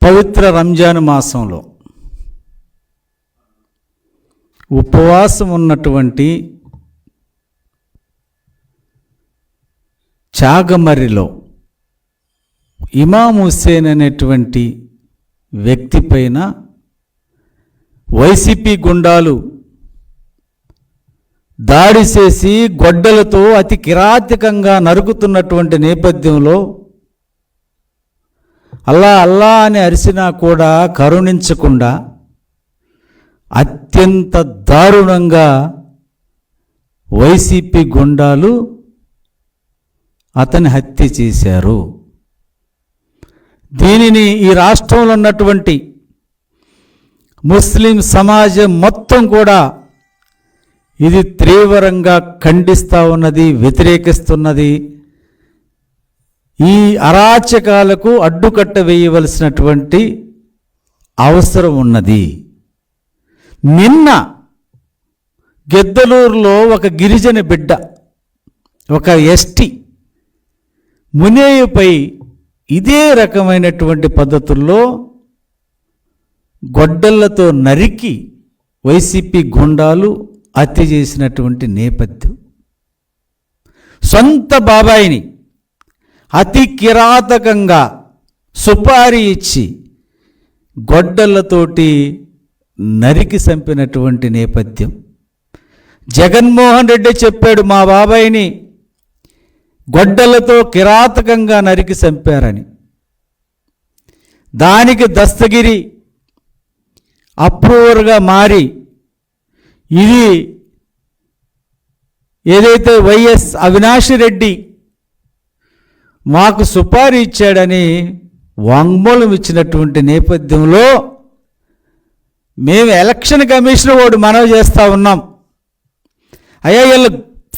పవిత్ర రంజాన్ మాసంలో ఉపవాసం ఉన్నటువంటి చాగమర్రిలో ఇమాం హుస్సేన్ అనేటువంటి వ్యక్తి పైన వైసీపీ గుండాలు దాడి చేసి గొడ్డలతో అతి కిరాతకంగా నరుకుతున్నటువంటి నేపథ్యంలో అల్లా అల్లా అని అరిసినా కూడా కరుణించకుండా అత్యంత దారుణంగా వైసీపీ గుండాలు అతన్ని హత్య చేశారు. దీనిని ఈ రాష్ట్రంలో ఉన్నటువంటి ముస్లిం సమాజం మొత్తం కూడా ఇది తీవ్రంగా ఖండిస్తూ ఉన్నది, వ్యతిరేకిస్తున్నది. ఈ అరాచకాలకు అడ్డుకట్ట వేయవలసినటువంటి అవసరం ఉన్నది. నిన్న గిద్దలూరులో ఒక గిరిజన బిడ్డ, ఒక ఎస్టీ మునేయుపై ఇదే రకమైనటువంటి పద్ధతుల్లో గొడ్డళ్లతో నరికి వైసీపీ గుండాలు హత్య చేసినటువంటి నేపథ్యం. సొంత బాబాయిని అతి కిరాతకంగా సుపారీ ఇచ్చి గొడ్డళ్లతోటి నరికి చంపినటువంటి నేపథ్యం. జగన్మోహన్ రెడ్డి చెప్పాడు మా బాబాయిని గొడ్డలతో కిరాతకంగా నరికి చంపారని. దానికి దస్తగిరి అప్రూవర్గా మారి ఇది ఏదైతే వైఎస్ అవినాష్ రెడ్డి మాకు సుపారీ ఇచ్చాడని వాంగ్మూలం ఇచ్చినటువంటి నేపథ్యంలో మేము ఎలక్షన్ కమిషన్ వాడు మనవి చేస్తూ ఉన్నాం. అయ్యా వీళ్ళు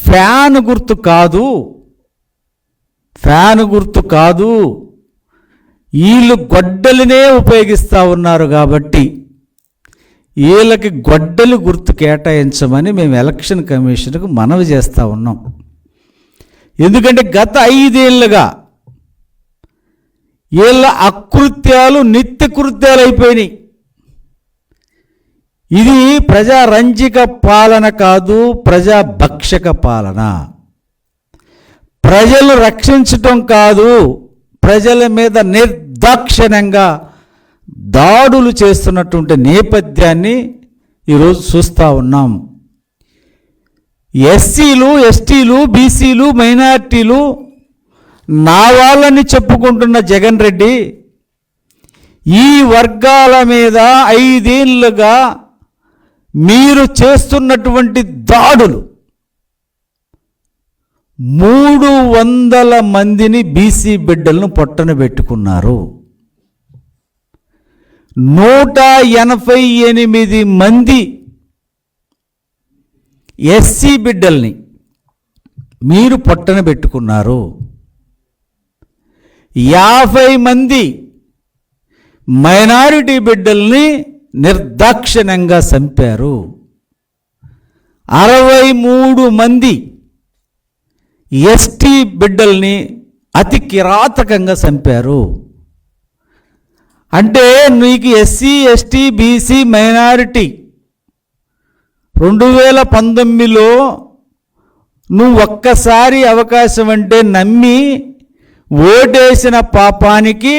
ఫ్యాన్ గుర్తు కాదు, వీళ్ళు గొడ్డలినే ఉపయోగిస్తూ ఉన్నారు కాబట్టి వీళ్ళకి గొడ్డలి గుర్తు కేటాయించమని మేము ఎలక్షన్ కమిషన్కు మనవి చేస్తూ ఉన్నాం. ఎందుకంటే గత 5 ఏళ్ళుగా వీళ్ళ అకృత్యాలు నిత్యకృత్యాలు అయిపోయినాయి. ఇది ప్రజారంజిక పాలన కాదు, ప్రజాభక్షక పాలన. ప్రజలు రక్షించటం కాదు, ప్రజల మీద నిర్దాక్షిణ్యంగా దాడులు చేస్తున్నటువంటి నేపథ్యాన్ని ఈరోజు చూస్తూ ఉన్నాం. ఎస్సీలు, ఎస్టీలు, బీసీలు, మైనార్టీలు నా వాళ్ళని చెప్పుకుంటున్న జగన్ రెడ్డి ఈ వర్గాల మీద 5 ఏళ్ళుగా మీరు చేస్తున్నటువంటి దాడులు 300 మందిని బీసీ బిడ్డలను పొట్టన పెట్టుకున్నారు. 188 మంది ఎస్సీ బిడ్డల్ని మీరు పొట్టన పెట్టుకున్నారు. 50 మంది మైనారిటీ బిడ్డల్ని నిర్దాక్షిణ్యంగా చంపారు. 63 మంది ఎస్టీ బిడ్డల్ని అతి కిరాతకంగా చంపారు. అంటే నీకు ఎస్సీ, ఎస్టీ, బీసీ, మైనారిటీ 2019లో నువ్వు ఒక్కసారి అవకాశం అంటే నమ్మి ఓటేసిన పాపానికి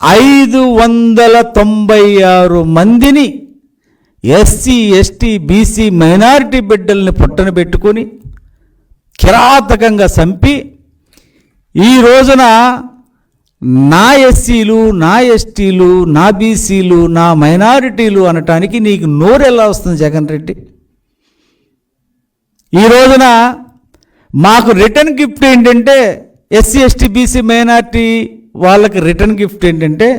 596 మందిని ఎస్సీ, ఎస్టీ, బీసీ, మైనారిటీ బిడ్డల్ని పుట్టన పెట్టుకొని కిరాతకంగా చంపి ఈ రోజున నా ఎస్సీలు, నా ఎస్టీలు, నా బీసీలు, నా మైనారిటీలు అనటానికి నీకు నోరు ఎలా వస్తుంది జగన్ రెడ్డి? ఈ రోజున మాకు రిటర్న్ గిఫ్ట్ ఏంటంటే ఎస్సీ, ఎస్టీ, బీసీ, మైనారిటీ వాళ్ళకి రిటర్న్ గిఫ్ట్ ఏంటంటే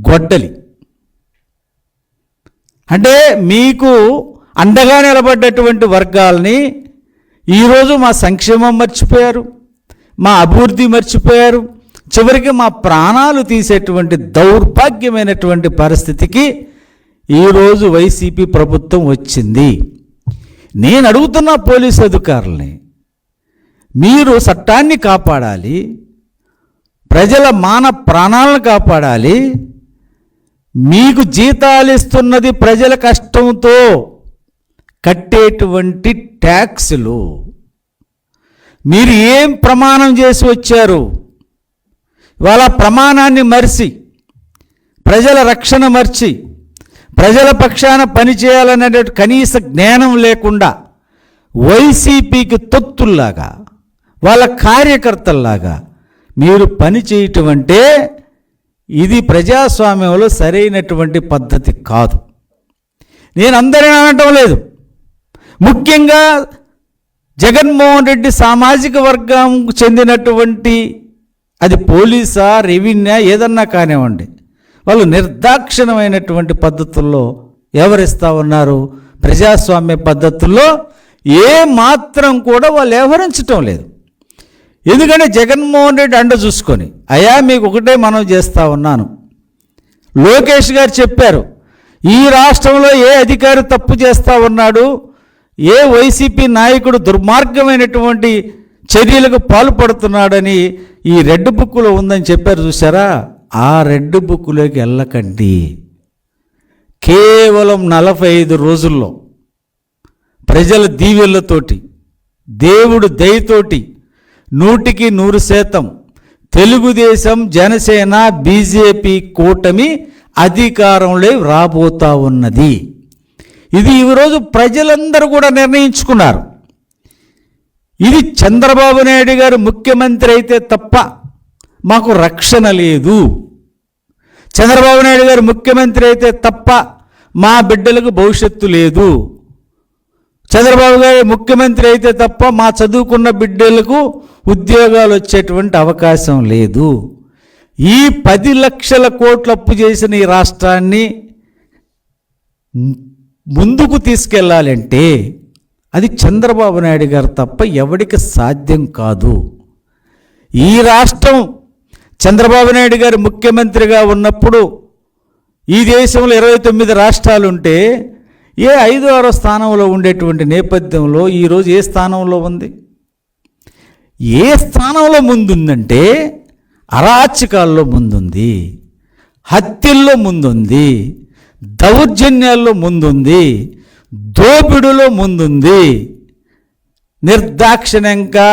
గొడ్డలి. అంటే మీకు అండగా నిలబడ్డటువంటి వర్గాల్ని ఈరోజు మా సంక్షేమం మర్చిపోయారు, మా అభివృద్ధి మర్చిపోయారు, చివరికి మా ప్రాణాలు తీసేటువంటి దౌర్భాగ్యమైనటువంటి పరిస్థితికి ఈరోజు వైసీపీ ప్రభుత్వం వచ్చింది. నేను అడుగుతున్న పోలీసు అధికారుల్ని, మీరు చట్టాన్ని కాపాడాలి, ప్రజల మాన ప్రాణాలను కాపాడాలి, మీకు జీతాలు ఇస్తున్నది ప్రజల కష్టంతో కట్టేటువంటి ట్యాక్సులు. మీరు ఏం ప్రమాణం చేసి వచ్చారు? ఇవాళ ప్రమాణాన్ని మరిచి, ప్రజల రక్షణ మర్చి, ప్రజల పక్షాన పనిచేయాలనే కనీస జ్ఞానం లేకుండా వైసీపీకి తొత్తుల్లాగా, వాళ్ళ కార్యకర్తల్లాగా మీరు పని చేయటం అంటే ఇది ప్రజాస్వామ్యంలో సరైనటువంటి పద్ధతి కాదు. నేను అందరినీ అనటం లేదు. ముఖ్యంగా జగన్మోహన్ రెడ్డి సామాజిక వర్గంకు చెందినటువంటి, అది పోలీసా, రెవెన్యూ, ఏదన్నా కానివ్వండి, వాళ్ళు నిర్దాక్షిణమైనటువంటి పద్ధతుల్లో వ్యవహరిస్తూ ఉన్నారు. ప్రజాస్వామ్య పద్ధతుల్లో ఏ మాత్రం కూడా వాళ్ళు వ్యవహరించటం లేదు. ఎందుకంటే జగన్మోహన్ రెడ్డి అండ చూసుకొని, అయ్యా మీకు ఒకటే మనం చేస్తూ ఉన్నాను. లోకేష్ గారు చెప్పారు, ఈ రాష్ట్రంలో ఏ అధికారి తప్పు చేస్తూ ఉన్నాడు, ఏ వైసీపీ నాయకుడు దుర్మార్గమైనటువంటి చర్యలకు పాల్పడుతున్నాడని ఈ రెడ్ బుక్లో ఉందని చెప్పారు. చూసారా? ఆ రెడ్ బుక్లోకి వెళ్ళకండి. కేవలం 45 రోజుల్లో ప్రజల దీవెళ్ళతోటి, దేవుడు దయతోటి 100% తెలుగుదేశం, జనసేన, బీజేపీ కూటమి అధికారంలో రాబోతా ఉన్నది. ఇది ఈరోజు ప్రజలందరూ కూడా నిర్ణయించుకున్నారు. ఇది చంద్రబాబు నాయుడు గారు ముఖ్యమంత్రి అయితే తప్ప మాకు రక్షణ లేదు. చంద్రబాబు నాయుడు గారు ముఖ్యమంత్రి అయితే తప్ప మా బిడ్డలకు భవిష్యత్తు లేదు. చంద్రబాబు గారు ముఖ్యమంత్రి అయితే తప్ప మా చదువుకున్న బిడ్డలకు ఉద్యోగాలు వచ్చేటువంటి అవకాశం లేదు. ఈ 10 లక్షల కోట్ల అప్పు చేసిన ఈ రాష్ట్రాన్ని ముందుకు తీసుకెళ్లాలంటే అది చంద్రబాబు నాయుడు గారు తప్ప ఎవరికి సాధ్యం కాదు. ఈ రాష్ట్రం చంద్రబాబు నాయుడు గారు ముఖ్యమంత్రిగా ఉన్నప్పుడు ఈ దేశంలో 29 రాష్ట్రాలు ఉంటే 5-6 స్థానంలో ఉండేటువంటి నేపథ్యంలో ఈరోజు ఏ స్థానంలో ఉంది? ఏ స్థానంలో ముందుందంటే అరాచకాల్లో ముందుంది, హత్యల్లో ముందుంది, దౌర్జన్యాల్లో ముందుంది, దోపిడులో ముందుంది. నిర్దాక్షిణ్యంగా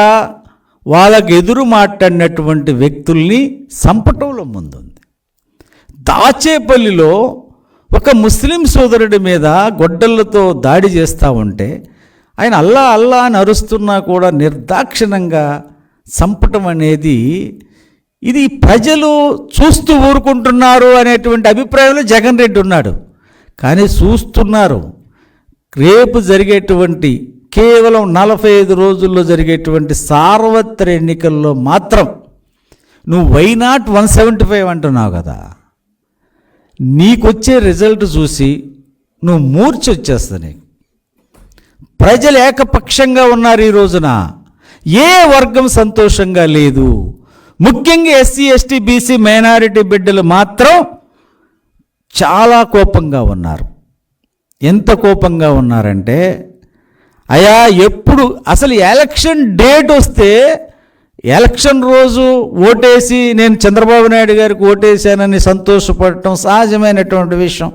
వాళ్ళకు ఎదురు మాట్లాడినటువంటి వ్యక్తుల్ని చంపటంలో ముందుంది. దాచేపల్లిలో ఒక ముస్లిం సోదరుడి మీద గొడ్డళ్లతో దాడి చేస్తూ ఉంటే ఆయన అల్లా అల్లా అని అరుస్తున్నా కూడా నిర్దాక్షిణ్యంగా చంపటం అనేది, ఇది ప్రజలు చూస్తూ ఊరుకుంటున్నారు అనేటువంటి అభిప్రాయంలో జగన్ రెడ్డి ఉన్నాడు. కానీ చూస్తున్నారు. రేపు జరిగేటువంటి కేవలం 45 రోజుల్లో జరిగేటువంటి సార్వత్రిక ఎన్నికల్లో మాత్రం నువ్వు వై నాట్ 175 అంటున్నావు కదా, నీకొచ్చే రిజల్ట్ చూసి నువ్వు మూర్ఛ వచ్చేస్తా. నీకు ప్రజలు ఏకపక్షంగా ఉన్నారు. ఈ రోజున ఏ వర్గం సంతోషంగా లేదు. ముఖ్యంగా ఎస్సీ, ఎస్టీ, బీసీ, మైనారిటీ బిడ్డలు మాత్రం చాలా కోపంగా ఉన్నారు. ఎంత కోపంగా ఉన్నారంటే, అయ్యా ఎప్పుడు అసలు ఎలక్షన్ డేట్ వస్తే ఎలక్షన్ రోజు ఓటేసి నేను చంద్రబాబు నాయుడు గారికి ఓటేసానని సంతోషపడటం సహజమైనటువంటి విషయం.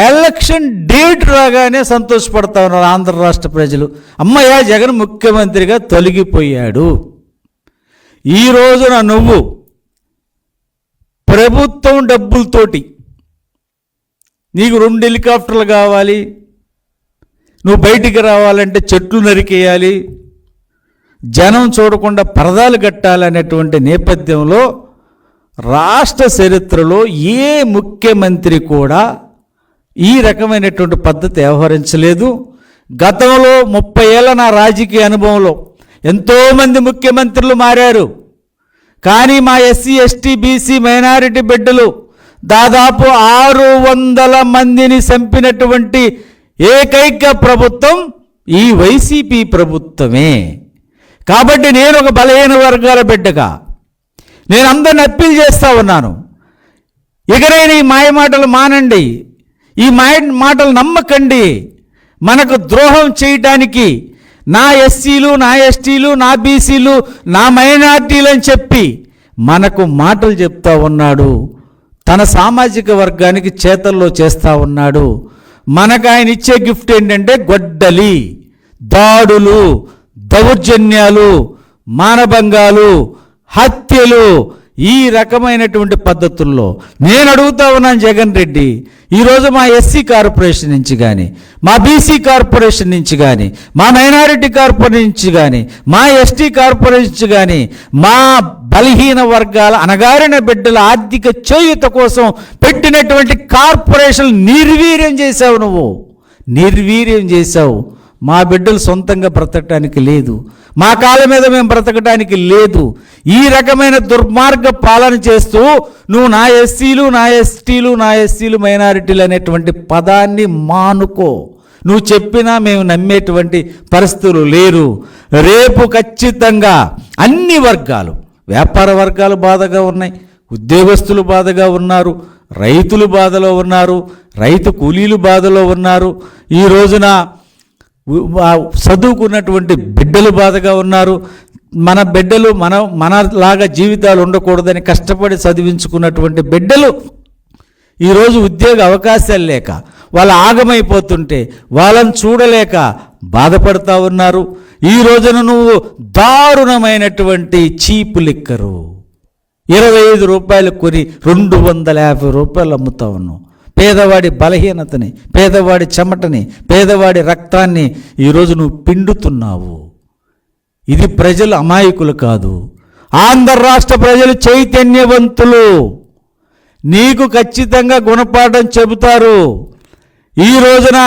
ఎలక్షన్ డేట్ రాగానే సంతోషపడతా ఉన్నారు ఆంధ్ర రాష్ట్ర ప్రజలు. అమ్మయ్య జగన్ ముఖ్యమంత్రిగా తొలగిపోయాడు. ఈ రోజున నువ్వు ప్రభుత్వం డబ్బులతోటి నీకు 2 హెలికాప్టర్లు కావాలి, నువ్వు బయటికి రావాలంటే చెట్లు నరికేయాలి, జనం చూడకుండా పరదాలు కట్టాలనేటువంటి నేపథ్యంలో రాష్ట్ర చరిత్రలో ఏ ముఖ్యమంత్రి కూడా ఈ రకమైనటువంటి పద్ధతి వ్యవహరించలేదు. గతంలో 30 ఏళ్ళ నా రాజకీయ అనుభవంలో ఎంతోమంది ముఖ్యమంత్రులు మారారు. కానీ మా ఎస్సీ, ఎస్టీ, బీసీ, మైనారిటీ బిడ్డలు దాదాపు 600 మందిని చంపినటువంటి ఏకైక ప్రభుత్వం ఈ వైసీపీ ప్రభుత్వమే. కాబట్టి నేను ఒక బలహీన వర్గాల బిడ్డగా నేను అందరిని అప్పీల్ చేస్తూ ఉన్నాను. ఇకనైనా ఈ మాయమాటలు మానండి, ఈ మాటలు నమ్మకండి. మనకు ద్రోహం చేయటానికి నా ఎస్సీలు, నా ఎస్టీలు, నా బీసీలు, నా మైనార్టీలు అని చెప్పి మనకు మాటలు చెప్తా ఉన్నాడు తన సామాజిక వర్గానికి చేతల్లో చేస్తూ ఉన్నాడు. మనకు ఆయన ఇచ్చే గిఫ్ట్ ఏంటంటే గొడ్డలి, దాడులు, దౌర్జన్యాలు, మానభంగాలు, హత్యలు, ఈ రకమైనటువంటి పద్ధతుల్లో నేను అడుగుతా ఉన్నాను జగన్ రెడ్డి, ఈరోజు మా ఎస్సీ కార్పొరేషన్ నుంచి కానీ, మా బీసీ కార్పొరేషన్ నుంచి కానీ, మా మైనారిటీ కార్పొరేషన్ నుంచి కానీ, మా ఎస్టీ కార్పొరేషన్ నుంచి కానీ, మా బలహీన వర్గాల అణగారిన బిడ్డల ఆర్థిక చేయూత కోసం పెట్టినటువంటి కార్పొరేషన్ నిర్వీర్యం చేశావు. నువ్వు నిర్వీర్యం చేశావు. మా బిడ్డలు సొంతంగా బ్రతకటానికి లేదు, మా కాళ్ళ మీద మేము బ్రతకటానికి లేదు. ఈ రకమైన దుర్మార్గ పాలన చేస్తూ నువ్వు నా ఎస్సీలు, నా ఎస్టీలు, నా ఎస్సీలు, మైనారిటీలు అనేటువంటి పదాన్ని మానుకో. నువ్వు చెప్పినా మేము నమ్మేటువంటి పరిస్థితులు లేరు. రేపు ఖచ్చితంగా అన్ని వర్గాలు, వ్యాపార వర్గాలు బాధగా ఉన్నాయి, ఉద్యోగస్తులు బాధగా ఉన్నారు, రైతులు బాధలో ఉన్నారు, రైతు కూలీలు బాధలో ఉన్నారు, ఈ రోజున చదువుకున్నటువంటి బిడ్డలు బాధగా ఉన్నారు. మన బిడ్డలు మనలాగా జీవితాలు ఉండకూడదని కష్టపడి చదివించుకున్నటువంటి బిడ్డలు ఈరోజు ఉద్యోగ అవకాశాలు లేక వాళ్ళు ఆగమైపోతుంటే వాళ్ళని చూడలేక బాధపడతా ఉన్నారు. ఈ రోజున నువ్వు దారుణమైనటువంటి చీపు లిక్కరు 25 రూపాయలు కొని 250 రూపాయలు అమ్ముతా ఉన్నావు. పేదవాడి బలహీనతని, పేదవాడి చెమటని, పేదవాడి రక్తాన్ని ఈరోజు నువ్వు పిండుతున్నావు. ఇది ప్రజలు అమాయకులు కాదు, ఆంధ్ర రాష్ట్ర ప్రజలు చైతన్యవంతులు. నీకు ఖచ్చితంగా గుణపాఠం చెబుతారు. ఈ రోజున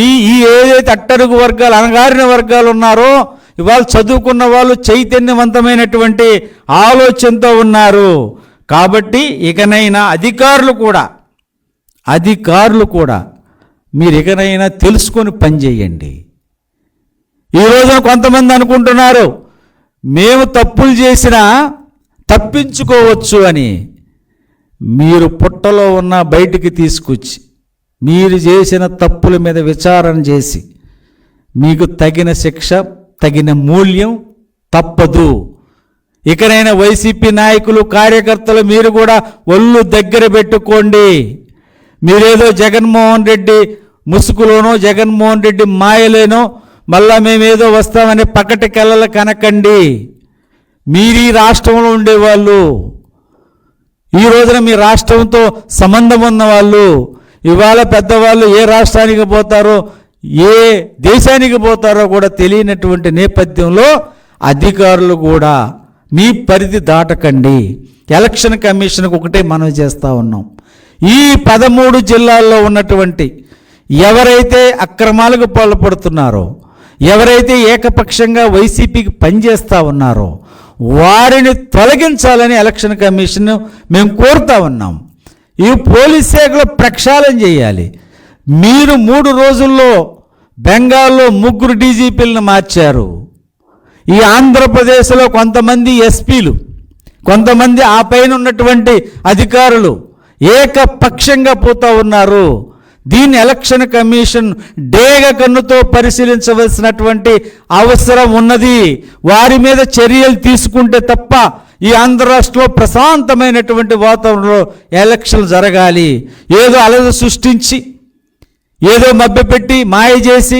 ఈ ఏదైతే అట్టడుగు వర్గాలు, అణగారిన వర్గాలు ఉన్నారో ఇవాళ చదువుకున్న వాళ్ళు చైతన్యవంతమైనటువంటి ఆలోచనతో ఉన్నారు. కాబట్టి ఇకనైనా అధికారులు కూడా మీరు ఇకనైనా తెలుసుకొని పనిచేయండి. ఈ రోజున కొంతమంది అనుకుంటున్నారు మేము తప్పులు చేసినా తప్పించుకోవచ్చు అని. మీరు పుట్టలో ఉన్న బయటికి తీసుకొచ్చి మీరు చేసిన తప్పుల మీద విచారణ చేసి మీకు తగిన శిక్ష, తగిన మూల్యం తప్పదు. ఇకనైనా వైసీపీ నాయకులు, కార్యకర్తలు మీరు కూడా ఒళ్ళు దగ్గర పెట్టుకోండి. మీరేదో జగన్మోహన్ రెడ్డి ముసుగులోనో, జగన్మోహన్ రెడ్డి మాయలేనో మళ్ళా మేమేదో వస్తామని పకటి కళ్ళలు కనకండి. మీరు ఈ రాష్ట్రంలో ఉండేవాళ్ళు, ఈ రోజున మీ రాష్ట్రంతో సంబంధం ఉన్నవాళ్ళు, ఇవాళ పెద్దవాళ్ళు ఏ రాష్ట్రానికి పోతారో, ఏ దేశానికి పోతారో కూడా తెలియనటువంటి నేపథ్యంలో అధికారులు కూడా మీ పరిధి దాటకండి. ఎలక్షన్ కమిషన్కి ఒకటే మనం చేస్తూ ఉన్నాం, ఈ 13 జిల్లాల్లో ఉన్నటువంటి ఎవరైతే అక్రమాలకు పాల్పడుతున్నారో, ఎవరైతే ఏకపక్షంగా వైసీపీకి పనిచేస్తూ ఉన్నారో వారిని తొలగించాలని ఎలక్షన్ కమిషన్ మేము కోరుతా ఉన్నాం. ఈ పోలీస్ శాఖలో ప్రక్షాళన చేయాలి. మీరు 3 రోజుల్లో బెంగాల్లో 3 డీజీపీలను మార్చారు. ఈ ఆంధ్రప్రదేశ్లో కొంతమంది ఎస్పీలు, కొంతమంది ఆ పైన ఉన్నటువంటి అధికారులు ఏకపక్షంగా పోతూ ఉన్నారు. దీన్ని ఎలక్షన్ కమిషన్ డేగ కన్నుతో పరిశీలించవలసినటువంటి అవసరం ఉన్నది. వారి మీద చర్యలు తీసుకుంటే తప్ప ఈ ఆంధ్ర రాష్ట్రంలో ప్రశాంతమైనటువంటి వాతావరణంలో ఎలక్షన్లు జరగాలి. ఏదో అలజడి సృష్టించి, ఏదో మభ్యపెట్టి, మాయ చేసి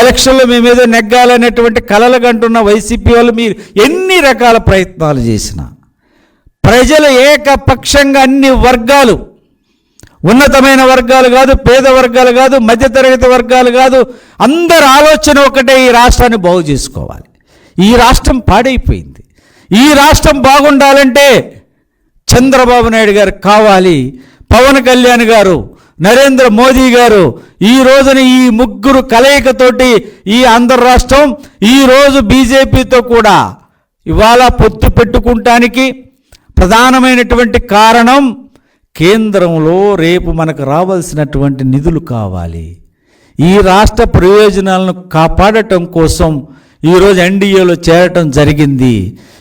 ఎలక్షన్లో మేమేదో నెగ్గాలనేటువంటి కలలు కంటున్న వైసీపీ వాళ్ళు మీరు ఎన్ని రకాల ప్రయత్నాలు చేసినా ప్రజలు ఏకపక్షంగా అన్ని వర్గాలు, ఉన్నతమైన వర్గాలు కాదు, పేద వర్గాలు కాదు, మధ్యతరగతి వర్గాలు కాదు, అందరి ఆలోచన ఒకటే, ఈ రాష్ట్రాన్ని బాగు చేసుకోవాలి. ఈ రాష్ట్రం పాడైపోయింది. ఈ రాష్ట్రం బాగుండాలంటే చంద్రబాబు నాయుడు గారు కావాలి, పవన్ కళ్యాణ్ గారు, నరేంద్ర మోదీ గారు. ఈ రోజున ఈ 3 కలయికతోటి ఈ ఆంధ్ర రాష్ట్రం ఈరోజు బీజేపీతో కూడా ఇవాళ పొత్తు పెట్టుకుంటానికి ప్రధానమైనటువంటి కారణం కేంద్రంలో రేపు మనకు రావాల్సినటువంటి నిధులు కావాలి. ఈ రాష్ట్ర ప్రయోజనాలను కాపాడటం కోసం ఈరోజు ఎన్డీఏలో చేరటం జరిగింది.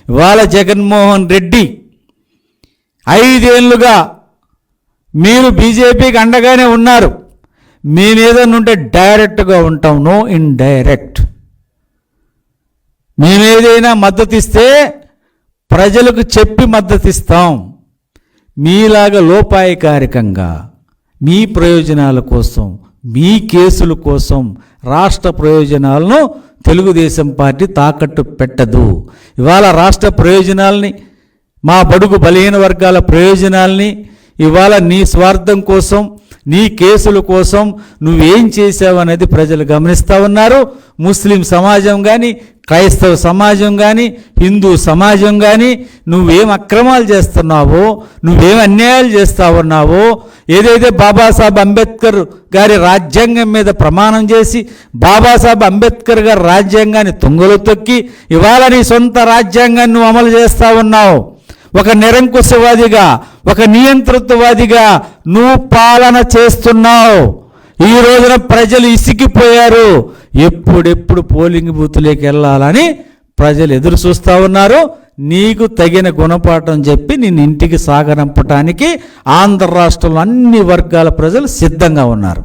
ఇవాళ జగన్మోహన్ రెడ్డి 5 ఏళ్ళుగా మీరు బీజేపీకి అండగానే ఉన్నారు. మేమేదన్నా ఉంటే డైరెక్ట్గా ఉంటాం, నో ఇండైరెక్ట్. మేమేదైనా మద్దతు ఇస్తే ప్రజలకు చెప్పి మద్దతు ఇస్తాం. మీలాగా లోపాయకారికంగా మీ ప్రయోజనాల కోసం, మీ కేసుల కోసం రాష్ట్ర ప్రయోజనాలను తెలుగుదేశం పార్టీ తాకట్టు పెట్టదు. ఇవాళ రాష్ట్ర ప్రయోజనాల్ని, మా బడుగు బలహీన వర్గాల ప్రయోజనాల్ని ఇవాళ నీ స్వార్థం కోసం, నీ కేసుల కోసం నువ్వేం చేసావనేది ప్రజలు గమనిస్తూ ఉన్నారు. ముస్లిం సమాజం కానీ, క్రైస్తవ సమాజం కానీ, హిందూ సమాజం కానీ నువ్వేం అక్రమాలు చేస్తున్నావో, నువ్వేం అన్యాయాలు చేస్తూ ఉన్నావో, ఏదైతే బాబాసాహెబ్ అంబేద్కర్ గారి రాజ్యాంగం మీద ప్రమాణం చేసి బాబాసాహెబ్ అంబేద్కర్ గారి రాజ్యాంగాన్ని తుంగలో తొక్కి ఇవాళ నీ సొంత రాజ్యాంగాన్ని నువ్వు అమలు చేస్తూ ఉన్నావు. ఒక నిరంకుశవాదిగా, ఒక నియంతృత్వవాదిగా నువ్వు పాలన చేస్తున్నావు. ఈ రోజున ప్రజలు ఇసికిపోయారు. ఎప్పుడెప్పుడు పోలింగ్ బూత్లోకి వెళ్ళాలని ప్రజలు ఎదురు చూస్తూ ఉన్నారు. నీకు తగిన గుణపాఠం చెప్పి నిన్ను ఇంటికి సాగనంపటానికి ఆంధ్ర రాష్ట్రంలో అన్ని వర్గాల ప్రజలు సిద్ధంగా ఉన్నారు.